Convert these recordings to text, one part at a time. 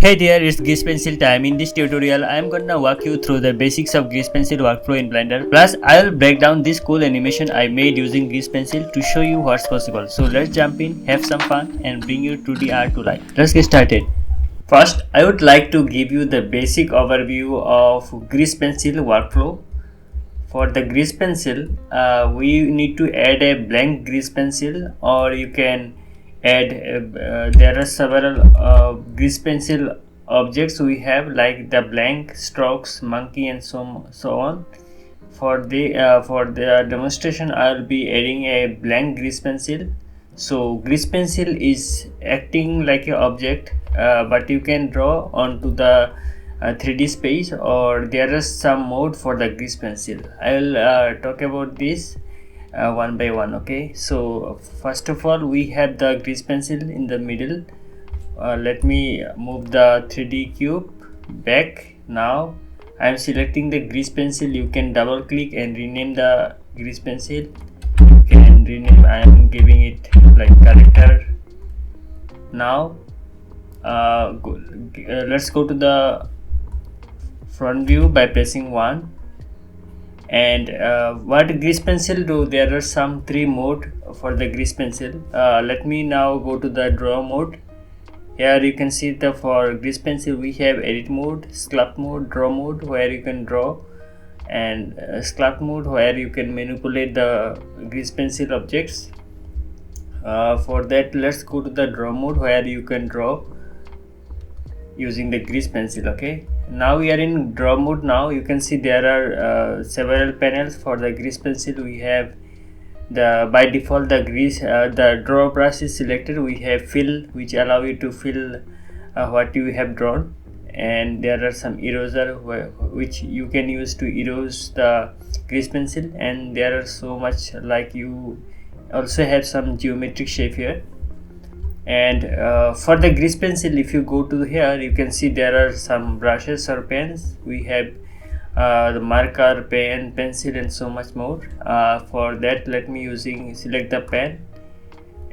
Hey there, it's Grease Pencil time. In this tutorial, I am gonna walk you through the basics of Grease Pencil workflow in Blender. Plus, I'll break down this cool animation I made using Grease Pencil to show you what's possible. So let's jump in, have some fun, and bring your 2D art to life. Let's get started. First, I would like to give you the basic overview of Grease Pencil workflow. For the Grease Pencil, we need to add a blank Grease Pencil, or you can add there are several Grease Pencil objects we have, like the blank, strokes, monkey, and so on. For the demonstration, I will be adding a blank Grease Pencil. So Grease Pencil is acting like a object, but you can draw onto the 3D space, or there is some mode for the Grease Pencil. I will talk about this one by one. Okay, so first of all, we have the Grease Pencil in the middle. Let me move the 3D cube back. Now I am selecting the Grease Pencil. You can double click and rename the Grease Pencil. You can rename, I am giving it like character. Now let's go to the front view by pressing 1. And what Grease Pencil do, there are some 3 mode for the Grease Pencil. Let me now go to the draw mode. Here you can see the for Grease Pencil we have edit mode, sculpt mode, draw mode where you can draw, and sculpt mode where you can manipulate the Grease Pencil objects. For that, let's go to the draw mode where you can draw using the Grease Pencil. Okay, now we are in draw mode. Now you can see there are several panels for the Grease Pencil. We have the by default the draw brush is selected. We have fill, which allow you to fill what you have drawn, and there are some eraser which you can use to erase the Grease Pencil, and there are so much, like you also have some geometric shape here. And for the Grease Pencil, if you go to here, you can see there are some brushes or pens. We have the marker, pen, pencil, and so much more. For that, let me select the pen,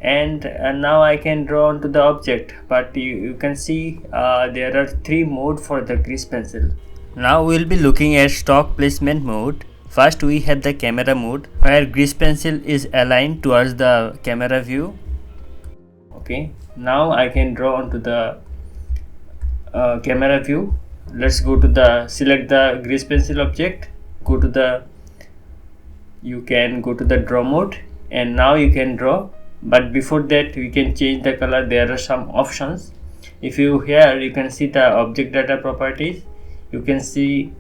and now I can draw onto the object. But you can see there are 3 mode for the Grease Pencil. Now we'll be looking at stock placement mode. First, we have the camera mode where Grease Pencil is aligned towards the camera view. Okay, now I can draw onto the camera view. Let's go to the select the Grease Pencil object, you can go to the draw mode, and now you can draw. But before that, we can change the color. There are some options. If you here, you can see the object data properties. You can see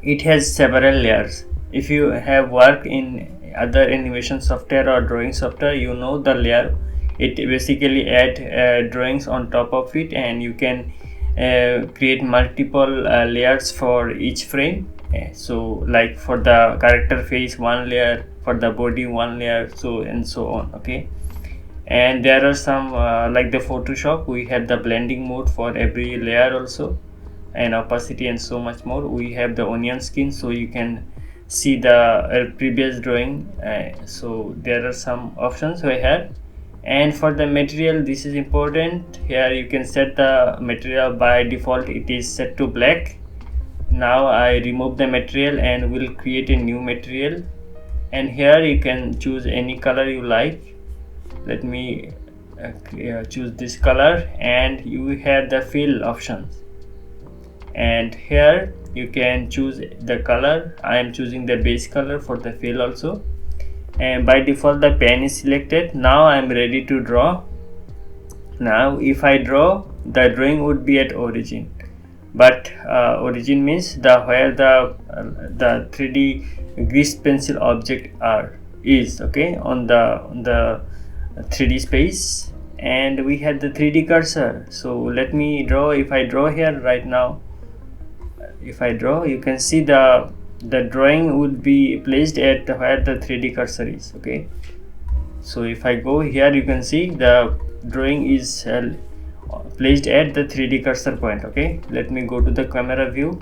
it has several layers. If you have worked in other animation software or drawing software, you know the layer. It basically add drawings on top of it, and you can create multiple layers for each frame. So like for the character face, 1 layer, for the body 1 layer, so and so on. Okay, and there are some like the Photoshop, we have the blending mode for every layer also, and opacity and so much more. We have the onion skin, so you can see the previous drawing. So there are some options we have. And for the material, this is important. Here you can set the material. By default it is set to black. Now I remove the material and will create a new material, and here you can choose any color you like. Let me choose this color, and you have the fill options, and here you can choose the color. I am choosing the base color for the fill also, and by default the pen is selected. Now I am ready to draw. Now if I draw, the drawing would be at origin, but origin means where the 3D Grease Pencil object is. Okay, on the 3D space, and we have the 3D cursor. So let me draw. If I draw here right now, if I draw, you can see the drawing would be placed at where the 3D cursor is. Okay, so if I go here, you can see the drawing is placed at the 3D cursor point. Okay, let me go to the camera view.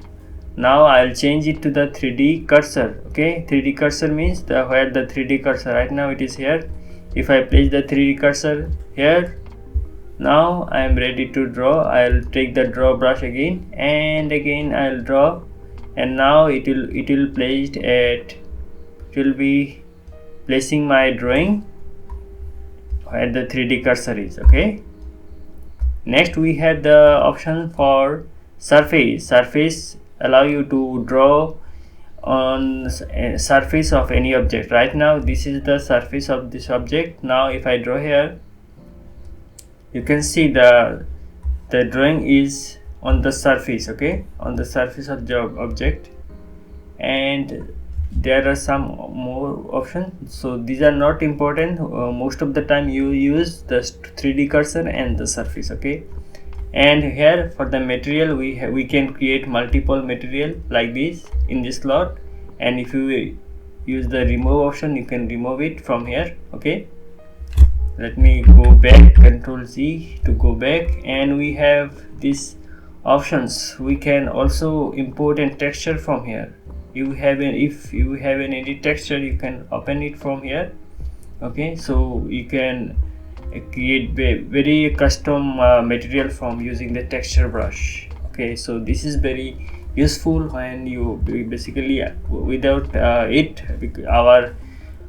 Now I'll change it to the 3D cursor. Okay, 3D cursor means where the 3D cursor, right now it is here. If I place the 3D cursor here, Now I am ready to draw. I'll take the draw brush again, and again I'll draw, and now it will be placing my drawing where the 3D cursor is. Okay, next we have the option for surface allow you to draw on a surface of any object. Right now this is the surface of this object. Now if I draw here, you can see the drawing is on the surface. Okay, on the surface of the object, and there are some more options, so these are not important. Most of the time you use the 3D cursor and the surface. Okay, and here for the material we can create multiple material like this in this slot, and if you use the remove option you can remove it from here. Okay, let me go back, Control Z to go back, and we have these options. We can also import a texture from here. If you have an edit texture, you can open it from here. Okay, so you can create very custom material from using the texture brush. Okay, so this is very useful when you basically without it our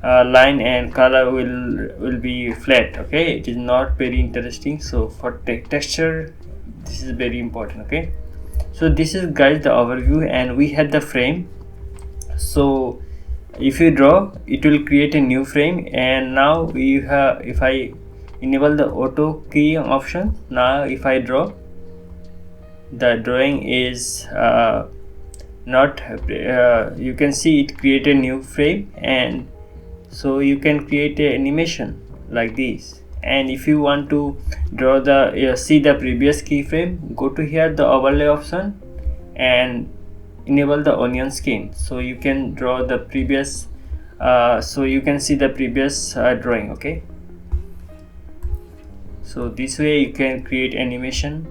line and color will be flat. Okay, it is not very interesting. So for texture this is very important. Okay, so this is guys the overview, and we had the frame. So if you draw, it will create a new frame, and now we have, if I enable the auto key option, now if I draw, the drawing is not you can see it create a new frame, and so you can create a animation like this. And if you want to draw the see the previous keyframe, go to here the overlay option and enable the onion skin, so you can draw the previous so you can see the previous drawing. Okay, so this way you can create animation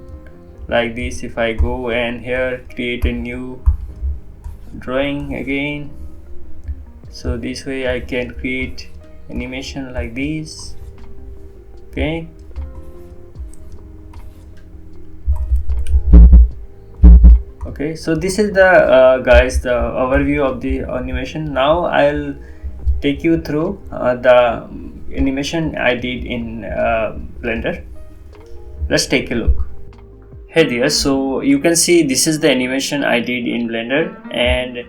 like this. If I go and here create a new drawing again, so this way I can create animation like this. Okay, okay, so this is the guys the overview of the animation. Now I'll take you through the animation I did in Blender. Let's take a look. Hey there, so you can see this is the animation I did in Blender, and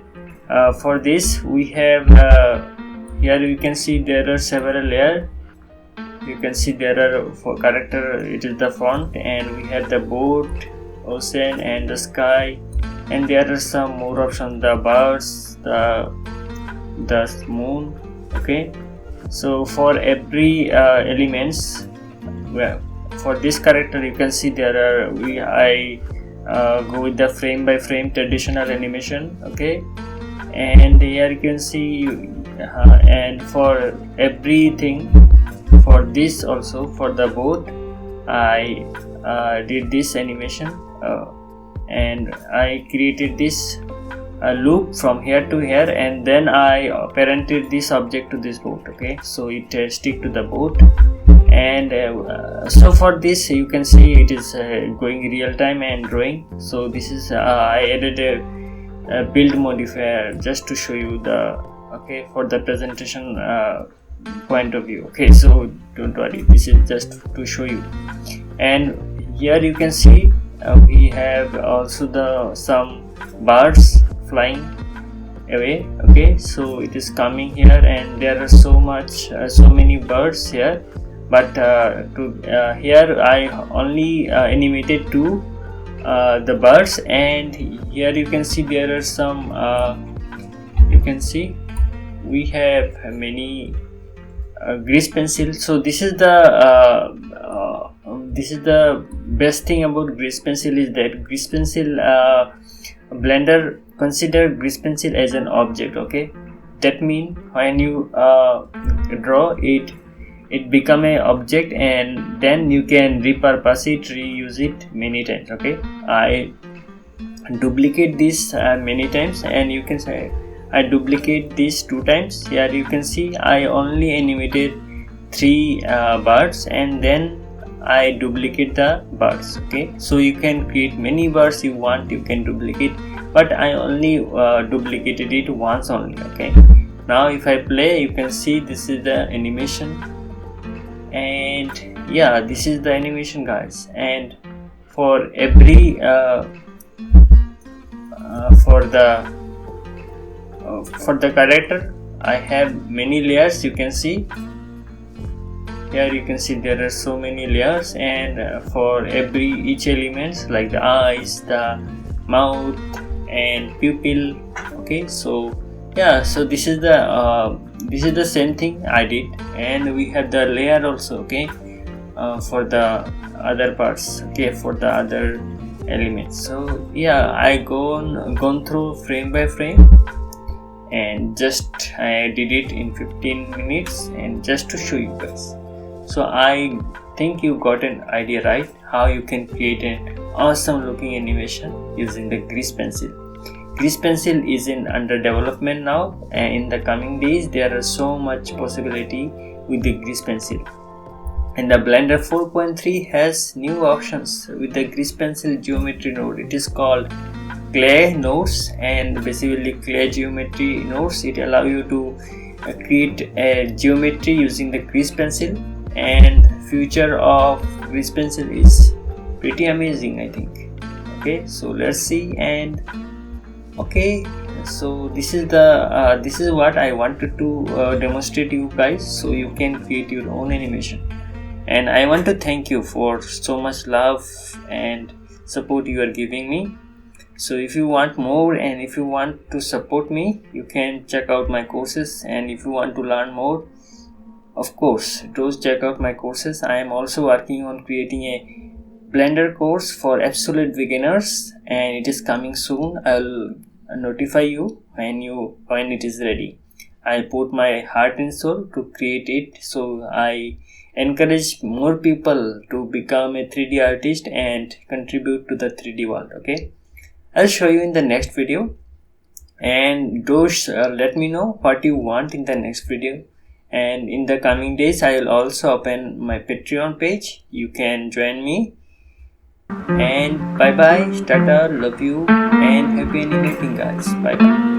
for this we have here you can see there are several layers. You can see there are for character, it is the front, and we have the boat, ocean and the sky, and there are some more options, the birds, the moon. Okay, so for every elements, well, for this character you can see there are I go with the frame by frame traditional animation. Okay, and here you can see and for everything, for this also, for the boat I did this animation and I created this loop from here to here, and then I parented this object to this boat. Okay, so it stick to the boat, and so for this you can see it is going real time and drawing. So this is I added a build modifier just to show you the okay for the presentation point of view. Okay, so don't worry, this is just to show you. And here you can see we have also some birds flying away. Okay, so it is coming here, and there are so many birds here, but here I only animated two the birds, and here you can see there are some you can see we have many grease pencil. So this is the best thing about grease pencil, is that grease pencil Blender consider grease pencil as an object. Okay, that means when you draw it, it become a object, and then you can repurpose it, reuse it many times. Okay, I duplicate this many times, and you can say I duplicate this 2 times. Here you can see I only animated 3 birds, and then I duplicate the birds. Okay, so you can create many birds you want, you can duplicate, but I only duplicated it once only. Okay, now if I play, you can see this is the animation, and yeah, this is the animation, guys. And for every for the character, I have many layers. You can see here, you can see there are so many layers, and for each elements like the eyes, the mouth and pupil. Okay, so yeah, so this is the same thing I did, and we have the layer also. Okay, for the other parts. Okay, for the other elements. So yeah, I gone through frame by frame, and just I did it in 15 minutes, and just to show you guys. So I think you got an idea, right, how you can create an awesome looking animation using the grease pencil. Grease pencil is under development now, and in the coming days there are so much possibility with the grease pencil. And the Blender 4.3 has new options with the grease pencil geometry node. It is called clay nodes, and basically clay geometry nodes, it allow you to create a geometry using the grease pencil, and future of grease pencil is pretty amazing, I think. Okay, so let's see. And okay, so this is what I wanted to demonstrate you guys, so you can create your own animation. And I want to thank you for so much love and support you are giving me. So if you want more, and if you want to support me, you can check out my courses. And if you want to learn more, of course, do check out my courses. I am also working on creating a Blender course for absolute beginners, and it is coming soon. I'll notify you when it is ready. I put my heart and soul to create it, so I encourage more people to become a 3D artist and contribute to the 3D world. Okay, I'll show you in the next video, and do let me know what you want in the next video. And in the coming days, I will also open my Patreon page. You can join me. And bye bye, tata, love you, and happy animating, guys. Bye bye.